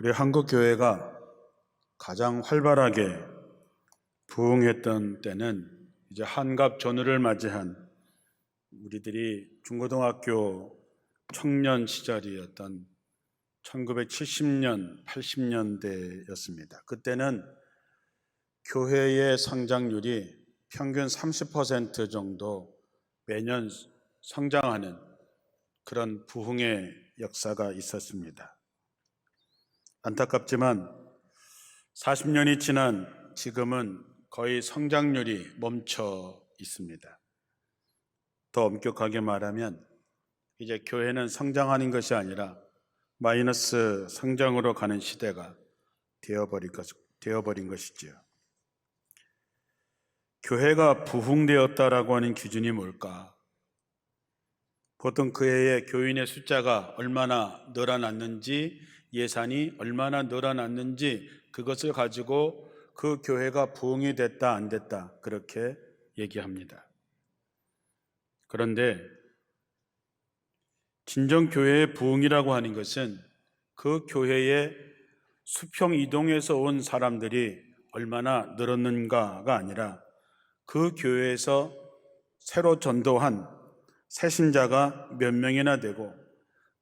우리 한국 교회가 가장 활발하게 부흥했던 때는 이제 한갑 전후를 맞이한 우리들이 중고등학교 청년 시절이었던 1970년, 80년대였습니다. 그때는 교회의 성장률이 평균 30% 정도 매년 성장하는 그런 부흥의 역사가 있었습니다. 안타깝지만 40년이 지난 지금은 거의 성장률이 멈춰 있습니다. 더 엄격하게 말하면 이제 교회는 성장하는 것이 아니라 마이너스 성장으로 가는 시대가 되어버린 것이지요. 교회가 부흥되었다라고 하는 기준이 뭘까? 보통 그 해에 교인의 숫자가 얼마나 늘어났는지, 예산이 얼마나 늘어났는지 그것을 가지고 그 교회가 부흥이 됐다 안 됐다 그렇게 얘기합니다. 그런데 진정 교회의 부흥이라고 하는 것은 그 교회에 수평 이동해서 온 사람들이 얼마나 늘었는가가 아니라 그 교회에서 새로 전도한 새신자가 몇 명이나 되고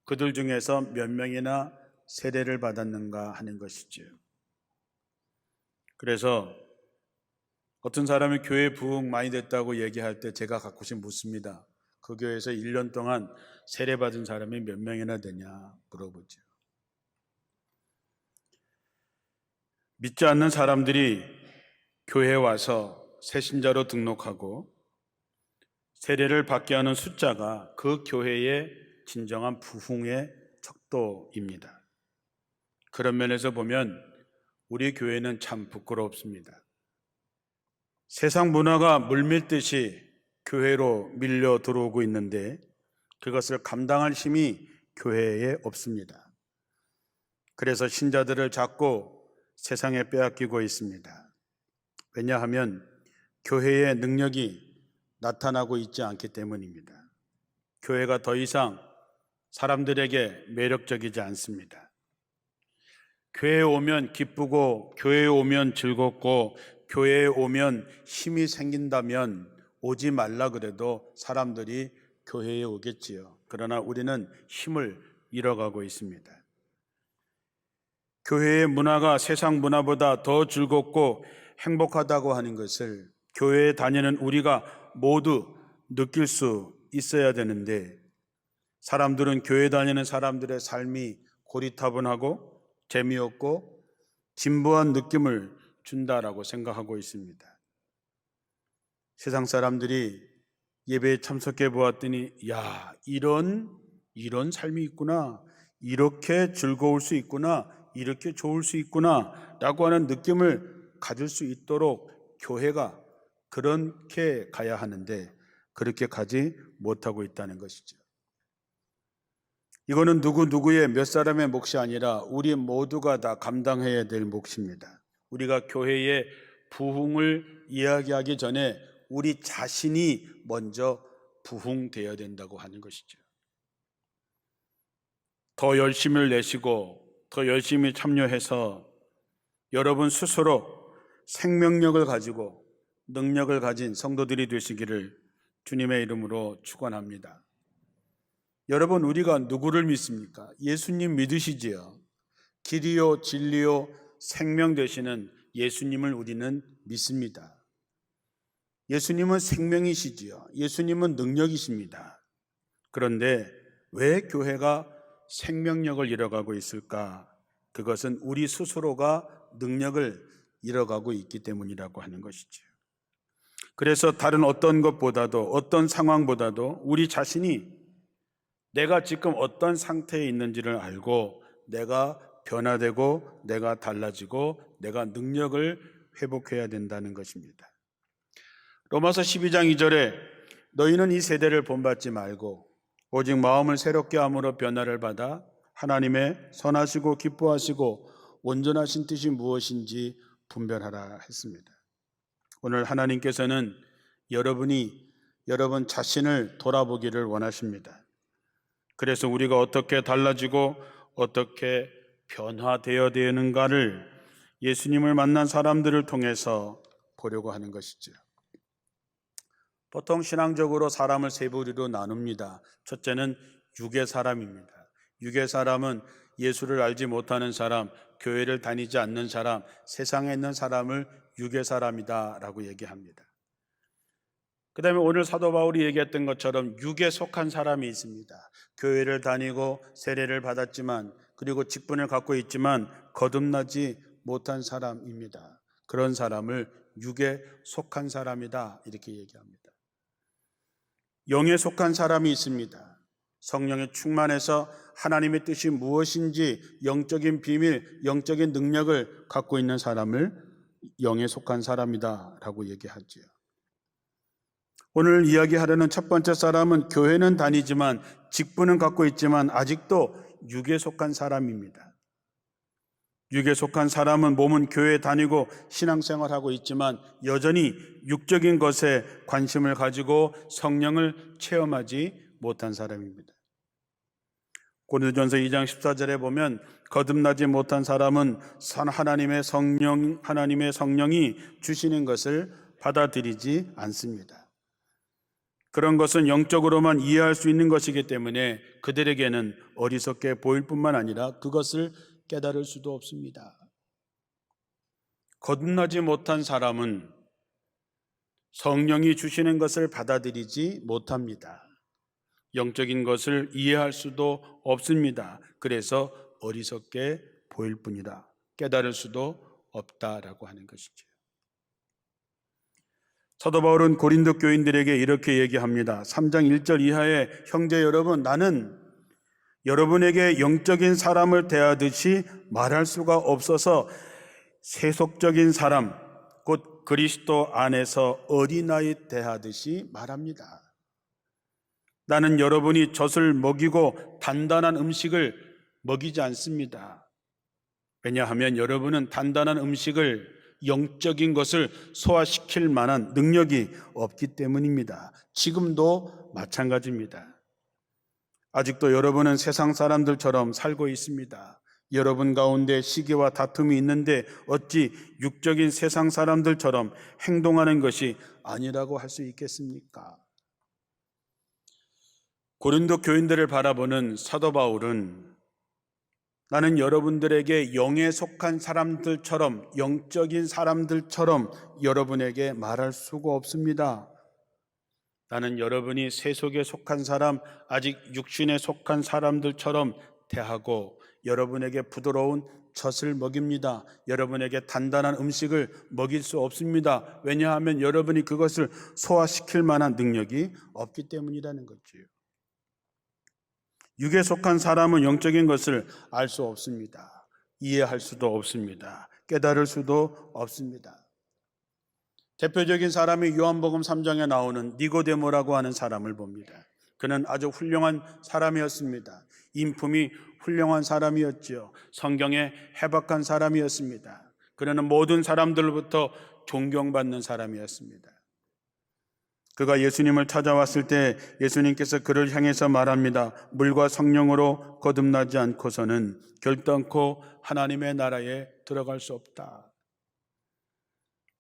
그들 중에서 몇 명이나 세례를 받았는가 하는 것이지요. 그래서 어떤 사람이 교회 부흥 많이 됐다고 얘기할 때 제가 가끔씩 묻습니다. 그 교회에서 1년 동안 세례 받은 사람이 몇 명이나 되냐 물어보죠. 믿지 않는 사람들이 교회에 와서 새신자로 등록하고 세례를 받게 하는 숫자가 그 교회의 진정한 부흥의 척도입니다. 그런 면에서 보면 우리 교회는 참 부끄럽습니다. 세상 문화가 물밀듯이 교회로 밀려 들어오고 있는데 그것을 감당할 힘이 교회에 없습니다. 그래서 신자들을 자꾸 세상에 빼앗기고 있습니다. 왜냐하면 교회의 능력이 나타나고 있지 않기 때문입니다. 교회가 더 이상 사람들에게 매력적이지 않습니다. 교회에 오면 기쁘고 교회에 오면 즐겁고 교회에 오면 힘이 생긴다면 오지 말라 그래도 사람들이 교회에 오겠지요. 그러나 우리는 힘을 잃어가고 있습니다. 교회의 문화가 세상 문화보다 더 즐겁고 행복하다고 하는 것을 교회에 다니는 우리가 모두 느낄 수 있어야 되는데 사람들은 교회 다니는 사람들의 삶이 고리타분하고 재미없고 진부한 느낌을 준다라고 생각하고 있습니다. 세상 사람들이 예배에 참석해 보았더니 야, 이런 삶이 있구나, 이렇게 즐거울 수 있구나, 이렇게 좋을 수 있구나 라고 하는 느낌을 가질 수 있도록 교회가 그렇게 가야 하는데 그렇게 가지 못하고 있다는 것이죠. 이거는 누구의 몇 사람의 몫이 아니라 우리 모두가 다 감당해야 될 몫입니다. 우리가 교회의 부흥을 이야기하기 전에 우리 자신이 먼저 부흥되어야 된다고 하는 것이죠. 더 열심을 내시고 더 열심히 참여해서 여러분 스스로 생명력을 가지고 능력을 가진 성도들이 되시기를 주님의 이름으로 축원합니다. 여러분, 우리가 누구를 믿습니까? 예수님 믿으시지요. 길이요 진리요 생명 되시는 예수님을 우리는 믿습니다. 예수님은 생명이시지요. 예수님은 능력이십니다. 그런데 왜 교회가 생명력을 잃어가고 있을까? 그것은 우리 스스로가 능력을 잃어가고 있기 때문이라고 하는 것이죠. 그래서 다른 어떤 것보다도 어떤 상황보다도 우리 자신이 내가 지금 어떤 상태에 있는지를 알고 내가 변화되고 내가 달라지고 내가 능력을 회복해야 된다는 것입니다. 로마서 12장 2절에 너희는 이 세대를 본받지 말고 오직 마음을 새롭게 함으로 변화를 받아 하나님의 선하시고 기뻐하시고 온전하신 뜻이 무엇인지 분별하라 했습니다. 오늘 하나님께서는 여러분 자신을 돌아보기를 원하십니다. 그래서 우리가 어떻게 달라지고 어떻게 변화되어야 되는가를 예수님을 만난 사람들을 통해서 보려고 하는 것이죠. 보통 신앙적으로 사람을 세 부류로 나눕니다. 첫째는 육의 사람입니다. 육의 사람은 예수를 알지 못하는 사람, 교회를 다니지 않는 사람, 세상에 있는 사람을 육의 사람이다 라고 얘기합니다. 그 다음에 오늘 사도 바울이 얘기했던 것처럼 육에 속한 사람이 있습니다. 교회를 다니고 세례를 받았지만, 그리고 직분을 갖고 있지만 거듭나지 못한 사람입니다. 그런 사람을 육에 속한 사람이다 이렇게 얘기합니다. 영에 속한 사람이 있습니다. 성령에 충만해서 하나님의 뜻이 무엇인지 영적인 비밀, 영적인 능력을 갖고 있는 사람을 영에 속한 사람이다 라고 얘기하지요. 오늘 이야기하려는 첫 번째 사람은 교회는 다니지만 직분은 갖고 있지만 아직도 육에 속한 사람입니다. 육에 속한 사람은 몸은 교회에 다니고 신앙생활하고 있지만 여전히 육적인 것에 관심을 가지고 성령을 체험하지 못한 사람입니다. 고린도전서 2장 14절에 보면 거듭나지 못한 사람은 하나님의 성령이 주시는 것을 받아들이지 않습니다. 그런 것은 영적으로만 이해할 수 있는 것이기 때문에 그들에게는 어리석게 보일 뿐만 아니라 그것을 깨달을 수도 없습니다. 거듭나지 못한 사람은 성령이 주시는 것을 받아들이지 못합니다. 영적인 것을 이해할 수도 없습니다. 그래서 어리석게 보일 뿐이라 깨달을 수도 없다라고 하는 것이죠. 사도 바울은 고린도 교인들에게 이렇게 얘기합니다. 3장 1절 이하에 형제 여러분, 나는 여러분에게 영적인 사람을 대하듯이 말할 수가 없어서 세속적인 사람, 곧 그리스도 안에서 어린아이 대하듯이 말합니다. 나는 여러분이 젖을 먹이고 단단한 음식을 먹이지 않습니다. 왜냐하면 여러분은 단단한 음식을 영적인 것을 소화시킬 만한 능력이 없기 때문입니다. 지금도 마찬가지입니다. 아직도 여러분은 세상 사람들처럼 살고 있습니다. 여러분 가운데 시기와 다툼이 있는데 어찌 육적인 세상 사람들처럼 행동하는 것이 아니라고 할 수 있겠습니까? 고린도 교인들을 바라보는 사도 바울은 나는 여러분들에게 영에 속한 사람들처럼, 영적인 사람들처럼 여러분에게 말할 수가 없습니다. 나는 여러분이 세속에 속한 사람, 아직 육신에 속한 사람들처럼 대하고 여러분에게 부드러운 젖을 먹입니다. 여러분에게 단단한 음식을 먹일 수 없습니다. 왜냐하면 여러분이 그것을 소화시킬 만한 능력이 없기 때문이라는 거지요. 육에 속한 사람은 영적인 것을 알 수 없습니다. 이해할 수도 없습니다. 깨달을 수도 없습니다. 대표적인 사람이 요한복음 3장에 나오는 니고데모라고 하는 사람을 봅니다. 그는 아주 훌륭한 사람이었습니다. 인품이 훌륭한 사람이었지요. 성경에 해박한 사람이었습니다. 그는 모든 사람들로부터 존경받는 사람이었습니다. 그가 예수님을 찾아왔을 때 예수님께서 그를 향해서 말합니다. 물과 성령으로 거듭나지 않고서는 결단코 하나님의 나라에 들어갈 수 없다.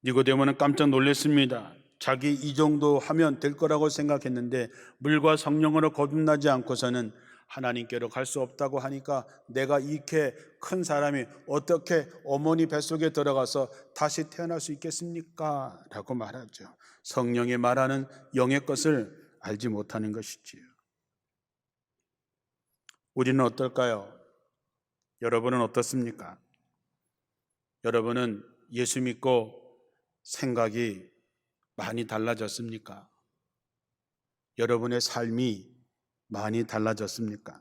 니고데모는 깜짝 놀랐습니다. 자기 이 정도 하면 될 거라고 생각했는데 물과 성령으로 거듭나지 않고서는 하나님께로 갈 수 없다고 하니까 내가 이렇게 큰 사람이 어떻게 어머니 뱃속에 들어가서 다시 태어날 수 있겠습니까? 라고 말하죠. 성령이 말하는 영의 것을 알지 못하는 것이지요. 우리는 어떨까요? 여러분은 어떻습니까? 여러분은 예수 믿고 생각이 많이 달라졌습니까? 여러분의 삶이 많이 달라졌습니까?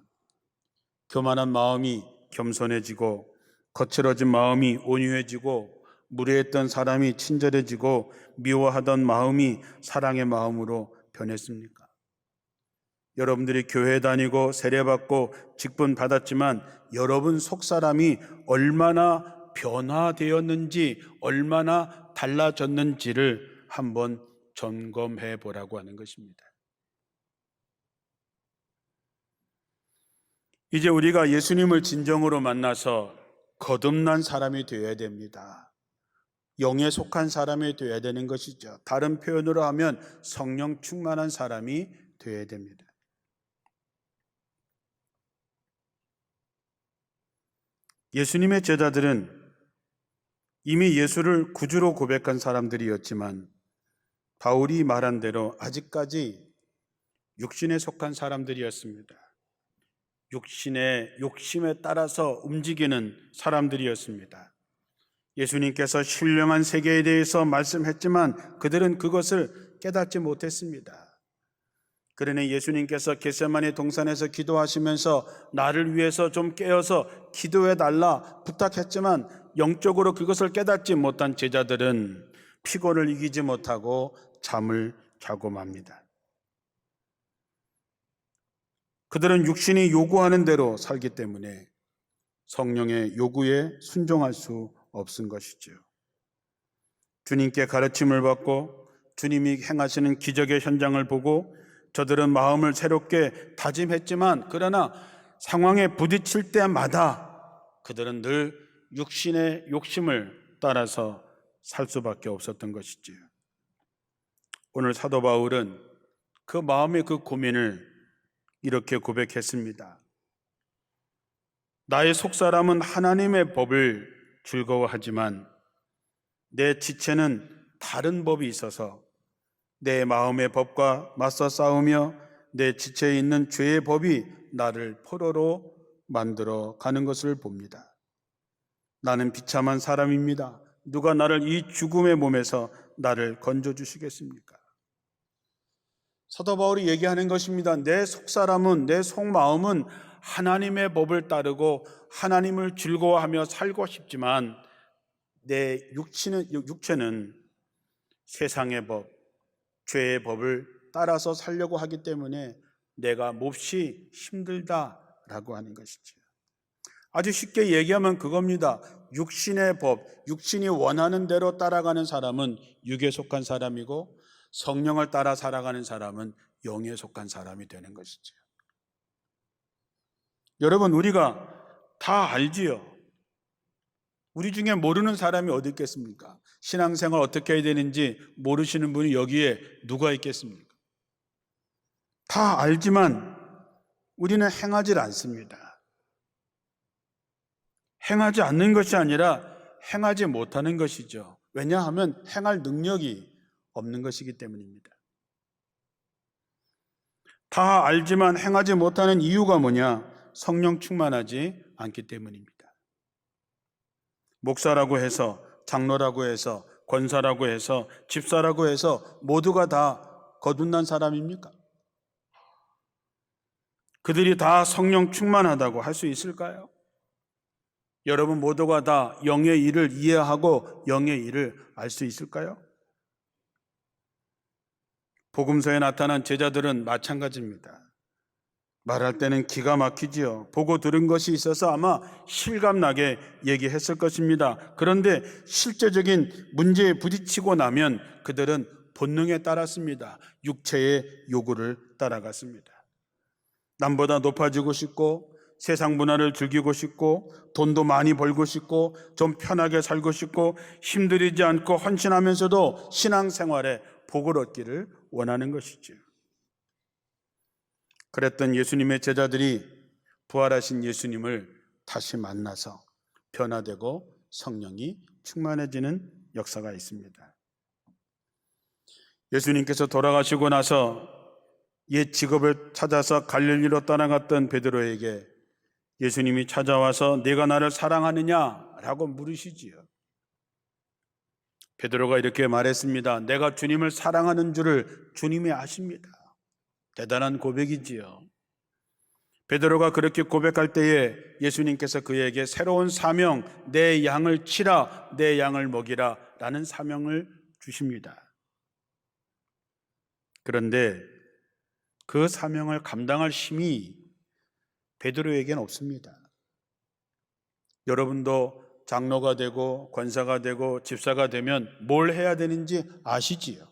교만한 마음이 겸손해지고 거칠어진 마음이 온유해지고 무례했던 사람이 친절해지고 미워하던 마음이 사랑의 마음으로 변했습니까? 여러분들이 교회 다니고 세례받고 직분 받았지만 여러분 속사람이 얼마나 변화되었는지, 얼마나 달라졌는지를 한번 점검해 보라고 하는 것입니다. 이제 우리가 예수님을 진정으로 만나서 거듭난 사람이 되어야 됩니다. 영에 속한 사람이 되어야 되는 것이죠. 다른 표현으로 하면 성령 충만한 사람이 되어야 됩니다. 예수님의 제자들은 이미 예수를 구주로 고백한 사람들이었지만 바울이 말한 대로 아직까지 육신에 속한 사람들이었습니다. 육신의 욕심에 따라서 움직이는 사람들이었습니다. 예수님께서 신령한 세계에 대해서 말씀했지만 그들은 그것을 깨닫지 못했습니다. 그러니 예수님께서 겟세마네 동산에서 기도하시면서 나를 위해서 좀 깨어서 기도해 달라 부탁했지만 영적으로 그것을 깨닫지 못한 제자들은 피곤을 이기지 못하고 잠을 자고 맙니다. 그들은 육신이 요구하는 대로 살기 때문에 성령의 요구에 순종할 수 없은 것이죠. 주님께 가르침을 받고 주님이 행하시는 기적의 현장을 보고 저들은 마음을 새롭게 다짐했지만 그러나 상황에 부딪힐 때마다 그들은 늘 육신의 욕심을 따라서 살 수밖에 없었던 것이지요. 오늘 사도 바울은 그 마음의 그 고민을 이렇게 고백했습니다. 나의 속사람은 하나님의 법을 즐거워하지만 내 지체는 다른 법이 있어서 내 마음의 법과 맞서 싸우며 내 지체에 있는 죄의 법이 나를 포로로 만들어 가는 것을 봅니다. 나는 비참한 사람입니다. 누가 나를 이 죽음의 몸에서 나를 건져주시겠습니까? 사도 바울이 얘기하는 것입니다. 내 속사람은, 내 속마음은 하나님의 법을 따르고 하나님을 즐거워하며 살고 싶지만 내 육체는 세상의 법, 죄의 법을 따라서 살려고 하기 때문에 내가 몹시 힘들다라고 하는 것이죠. 아주 쉽게 얘기하면 그겁니다. 육신의 법, 육신이 원하는 대로 따라가는 사람은 육에 속한 사람이고 성령을 따라 살아가는 사람은 영에 속한 사람이 되는 것이죠. 여러분, 우리가 다 알지요. 우리 중에 모르는 사람이 어디 있겠습니까? 신앙생활 어떻게 해야 되는지 모르시는 분이 여기에 누가 있겠습니까? 다 알지만 우리는 행하지 않습니다. 행하지 않는 것이 아니라 행하지 못하는 것이죠. 왜냐하면 행할 능력이 없는 것이기 때문입니다. 다 알지만 행하지 못하는 이유가 뭐냐? 성령 충만하지 않기 때문입니다. 목사라고 해서, 장로라고 해서, 권사라고 해서, 집사라고 해서 모두가 다 거듭난 사람입니까? 그들이 다 성령 충만하다고 할 수 있을까요? 여러분 모두가 다 영의 일을 이해하고 영의 일을 알 수 있을까요? 복음서에 나타난 제자들은 마찬가지입니다. 말할 때는 기가 막히지요. 보고 들은 것이 있어서 아마 실감나게 얘기했을 것입니다. 그런데 실제적인 문제에 부딪히고 나면 그들은 본능에 따랐습니다. 육체의 요구를 따라갔습니다. 남보다 높아지고 싶고 세상 문화를 즐기고 싶고 돈도 많이 벌고 싶고 좀 편하게 살고 싶고 힘들이지 않고 헌신하면서도 신앙생활에 복을 얻기를 원하는 것이죠. 그랬던 예수님의 제자들이 부활하신 예수님을 다시 만나서 변화되고 성령이 충만해지는 역사가 있습니다. 예수님께서 돌아가시고 나서 옛 직업을 찾아서 갈릴리로 떠나갔던 베드로에게 예수님이 찾아와서 네가 나를 사랑하느냐라고 물으시지요. 베드로가 이렇게 말했습니다. 내가 주님을 사랑하는 줄을 주님이 아십니다. 대단한 고백이지요. 베드로가 그렇게 고백할 때에 예수님께서 그에게 새로운 사명, 내 양을 치라, 내 양을 먹이라 라는 사명을 주십니다. 그런데 그 사명을 감당할 힘이 베드로에게는 없습니다. 여러분도 장로가 되고 권사가 되고 집사가 되면 뭘 해야 되는지 아시지요?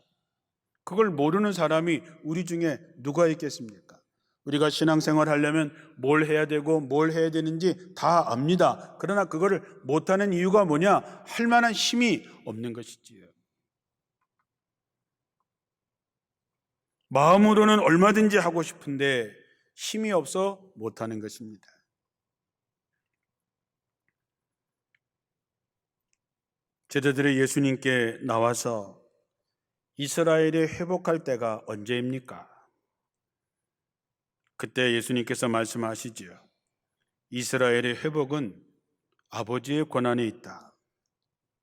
그걸 모르는 사람이 우리 중에 누가 있겠습니까? 우리가 신앙생활 하려면 뭘 해야 되고 뭘 해야 되는지 다 압니다. 그러나 그거를 못하는 이유가 뭐냐? 할 만한 힘이 없는 것이지요. 마음으로는 얼마든지 하고 싶은데 힘이 없어 못하는 것입니다. 제자들이 예수님께 나와서 이스라엘이 회복할 때가 언제입니까? 그때 예수님께서 말씀하시지요. 이스라엘의 회복은 아버지의 권한에 있다.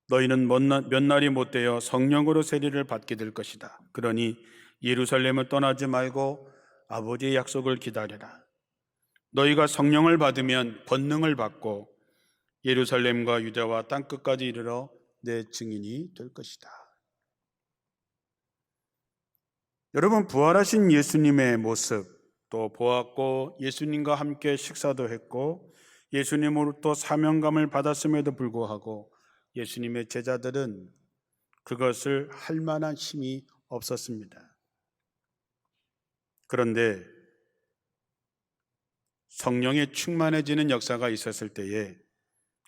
너희는 몇 날이 못되어 성령으로 세례를 받게 될 것이다. 그러니 예루살렘을 떠나지 말고 아버지의 약속을 기다려라. 너희가 성령을 받으면 권능을 받고 예루살렘과 유대와 땅끝까지 이르러 내 증인이 될 것이다. 여러분, 부활하신 예수님의 모습 또 보았고 예수님과 함께 식사도 했고 예수님으로부터 사명감을 받았음에도 불구하고 예수님의 제자들은 그것을 할 만한 힘이 없었습니다. 그런데 성령에 충만해지는 역사가 있었을 때에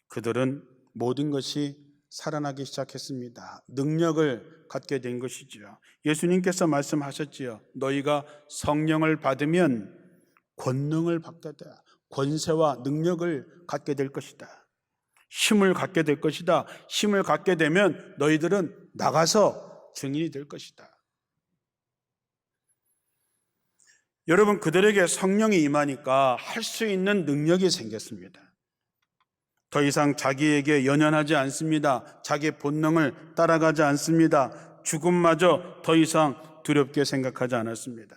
그들은 모든 것이 살아나기 시작했습니다. 능력을 갖게 된 것이지요. 예수님께서 말씀하셨지요. 너희가 성령을 받으면 권능을 받겠다. 권세와 능력을 갖게 될 것이다. 힘을 갖게 될 것이다. 힘을 갖게 되면 너희들은 나가서 증인이 될 것이다. 여러분, 그들에게 성령이 임하니까 할 수 있는 능력이 생겼습니다. 더 이상 자기에게 연연하지 않습니다. 자기 본능을 따라가지 않습니다. 죽음마저 더 이상 두렵게 생각하지 않았습니다.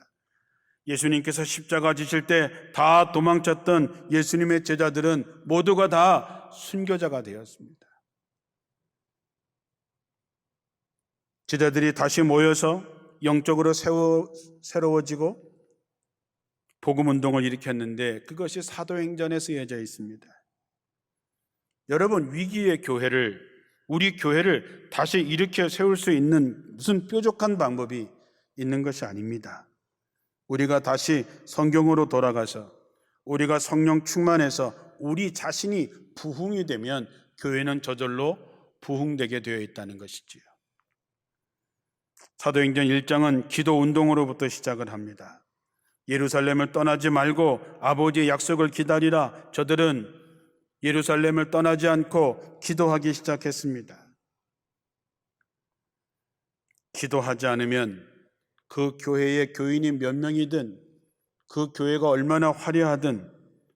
예수님께서 십자가 지실 때 다 도망쳤던 예수님의 제자들은 모두가 다 순교자가 되었습니다. 제자들이 다시 모여서 영적으로 새로워지고 복음 운동을 일으켰는데 그것이 사도행전에 쓰여져 있습니다. 여러분, 위기의 교회를, 우리 교회를 다시 일으켜 세울 수 있는 무슨 뾰족한 방법이 있는 것이 아닙니다. 우리가 다시 성경으로 돌아가서 우리가 성령 충만해서 우리 자신이 부흥이 되면 교회는 저절로 부흥되게 되어 있다는 것이지요. 사도행전 1장은 기도 운동으로부터 시작을 합니다. 예루살렘을 떠나지 말고 아버지의 약속을 기다리라. 저들은 예루살렘을 떠나지 않고 기도하기 시작했습니다. 기도하지 않으면 그 교회의 교인이 몇 명이든 그 교회가 얼마나 화려하든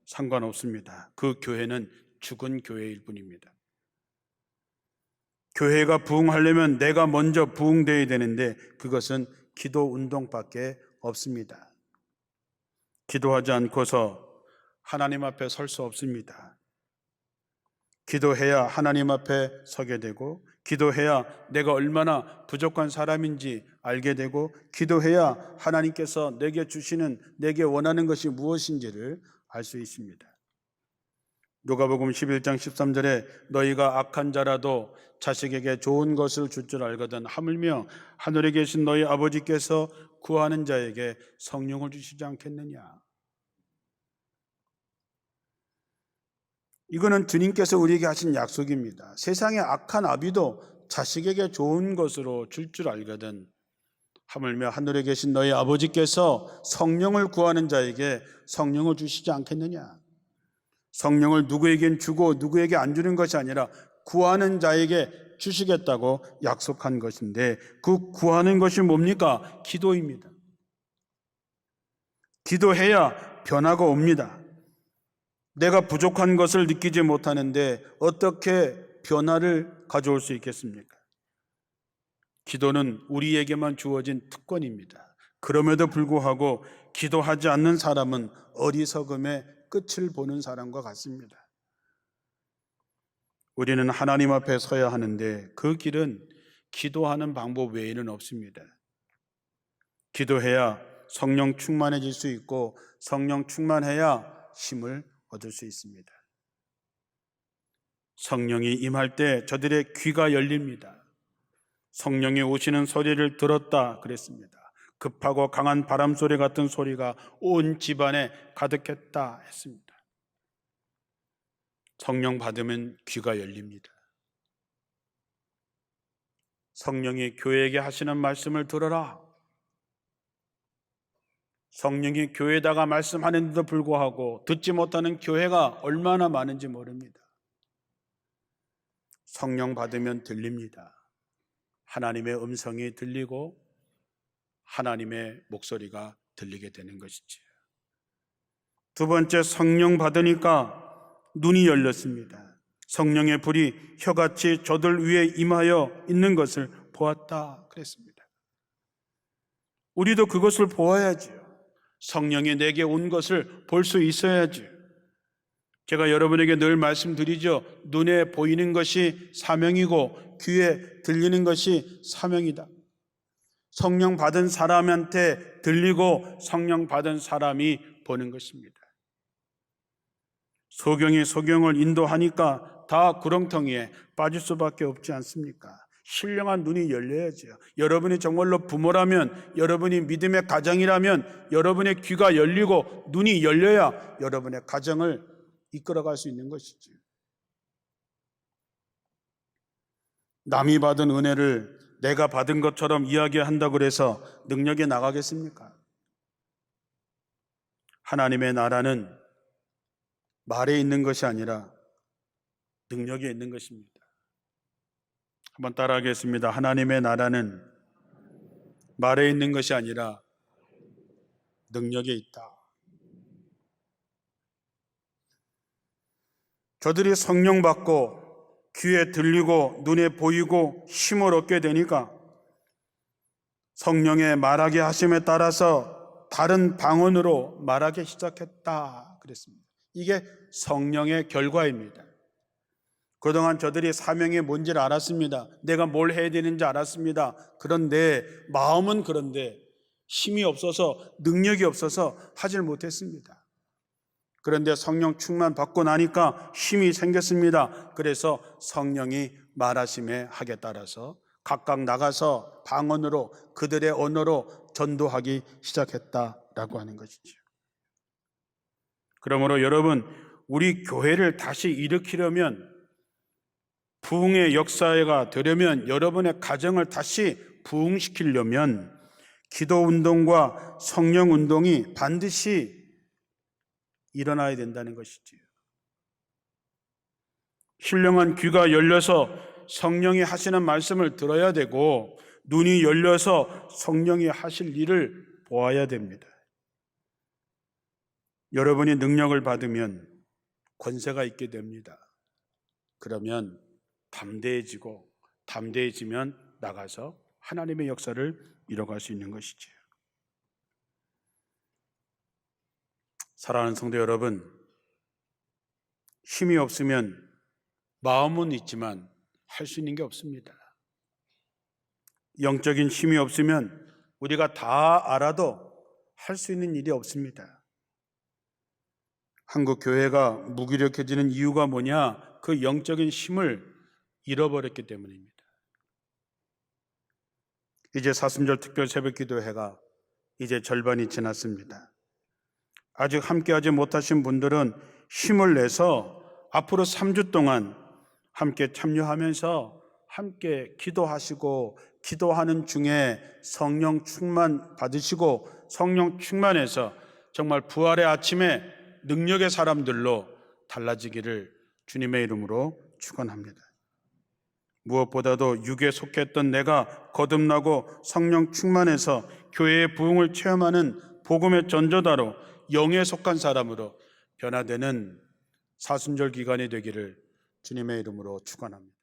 상관없습니다. 그 교회는 죽은 교회일 뿐입니다. 교회가 부흥하려면 내가 먼저 부흥되어야 되는데 그것은 기도 운동밖에 없습니다. 기도하지 않고서 하나님 앞에 설 수 없습니다. 기도해야 하나님 앞에 서게 되고 기도해야 내가 얼마나 부족한 사람인지 알게 되고 기도해야 하나님께서 내게 주시는, 내게 원하는 것이 무엇인지를 알 수 있습니다. 누가복음 11장 13절에 너희가 악한 자라도 자식에게 좋은 것을 줄 줄 알거든 하물며 하늘에 계신 너희 아버지께서 구하는 자에게 성령을 주시지 않겠느냐. 이거는 주님께서 우리에게 하신 약속입니다. 세상의 악한 아비도 자식에게 좋은 것으로 줄 줄 알거든 하물며 하늘에 계신 너희 아버지께서 성령을 구하는 자에게 성령을 주시지 않겠느냐. 성령을 누구에겐 주고 누구에게 안 주는 것이 아니라 구하는 자에게 주시겠다고 약속한 것인데 그 구하는 것이 뭡니까? 기도입니다. 기도해야 변화가 옵니다. 내가 부족한 것을 느끼지 못하는데 어떻게 변화를 가져올 수 있겠습니까? 기도는 우리에게만 주어진 특권입니다. 그럼에도 불구하고 기도하지 않는 사람은 어리석음의 끝을 보는 사람과 같습니다. 우리는 하나님 앞에 서야 하는데 그 길은 기도하는 방법 외에는 없습니다. 기도해야 성령 충만해질 수 있고 성령 충만해야 힘을 얻을 수 있습니다. 성령이 임할 때 저들의 귀가 열립니다. 성령이 오시는 소리를 들었다 그랬습니다. 급하고 강한 바람 소리 같은 소리가 온 집안에 가득했다 했습니다. 성령 받으면 귀가 열립니다. 성령이 교회에게 하시는 말씀을 들어라. 성령이 교회에다가 말씀하는데도 불구하고 듣지 못하는 교회가 얼마나 많은지 모릅니다. 성령 받으면 들립니다. 하나님의 음성이 들리고 하나님의 목소리가 들리게 되는 것이죠. 두 번째, 성령 받으니까 눈이 열렸습니다. 성령의 불이 혀같이 저들 위에 임하여 있는 것을 보았다 그랬습니다. 우리도 그것을 보아야지요. 성령이 내게 온 것을 볼 수 있어야지. 제가 여러분에게 늘 말씀드리죠. 눈에 보이는 것이 사명이고 귀에 들리는 것이 사명이다. 성령 받은 사람한테 들리고 성령 받은 사람이 보는 것입니다. 소경이 소경을 인도하니까 다 구렁텅이에 빠질 수밖에 없지 않습니까? 신령한 눈이 열려야죠. 여러분이 정말로 부모라면, 여러분이 믿음의 가정이라면 여러분의 귀가 열리고 눈이 열려야 여러분의 가정을 이끌어갈 수 있는 것이죠. 남이 받은 은혜를 내가 받은 것처럼 이야기한다고 해서 능력이 나가겠습니까? 하나님의 나라는 말에 있는 것이 아니라 능력에 있는 것입니다. 한번 따라하겠습니다. 하나님의 나라는 말에 있는 것이 아니라 능력에 있다. 저들이 성령 받고 귀에 들리고 눈에 보이고 힘을 얻게 되니까 성령의 말하게 하심에 따라서 다른 방언으로 말하기 시작했다 그랬습니다. 이게 성령의 결과입니다. 그동안 저들이 사명이 뭔지를 알았습니다. 내가 뭘 해야 되는지 알았습니다. 그런데 마음은 그런데 힘이 없어서 능력이 없어서 하질 못했습니다. 그런데 성령 충만 받고 나니까 힘이 생겼습니다. 그래서 성령이 말하심에 하게 따라서 각각 나가서 방언으로 그들의 언어로 전도하기 시작했다라고 하는 것이죠. 그러므로 여러분, 우리 교회를 다시 일으키려면, 부흥의 역사가 되려면, 여러분의 가정을 다시 부흥시키려면 기도운동과 성령운동이 반드시 일어나야 된다는 것이지요. 신령한 귀가 열려서 성령이 하시는 말씀을 들어야 되고 눈이 열려서 성령이 하실 일을 보아야 됩니다. 여러분이 능력을 받으면 권세가 있게 됩니다. 그러면 담대해지면 나가서 하나님의 역사를 이뤄갈 수 있는 것이지요. 사랑하는 성도 여러분, 힘이 없으면 마음은 있지만 할 수 있는 게 없습니다. 영적인 힘이 없으면 우리가 다 알아도 할 수 있는 일이 없습니다. 한국 교회가 무기력해지는 이유가 뭐냐? 그 영적인 힘을 잃어버렸기 때문입니다. 이제 사순절 특별 새벽기도회가 이제 절반이 지났습니다. 아직 함께하지 못하신 분들은 힘을 내서 앞으로 3주 동안 함께 참여하면서 함께 기도하시고, 기도하는 중에 성령 충만 받으시고 성령 충만해서 정말 부활의 아침에 능력의 사람들로 달라지기를 주님의 이름으로 축원합니다. 무엇보다도 육에 속했던 내가 거듭나고 성령 충만해서 교회의 부흥을 체험하는 복음의 전도자로 영에 속한 사람으로 변화되는 사순절 기간이 되기를 주님의 이름으로 축원합니다.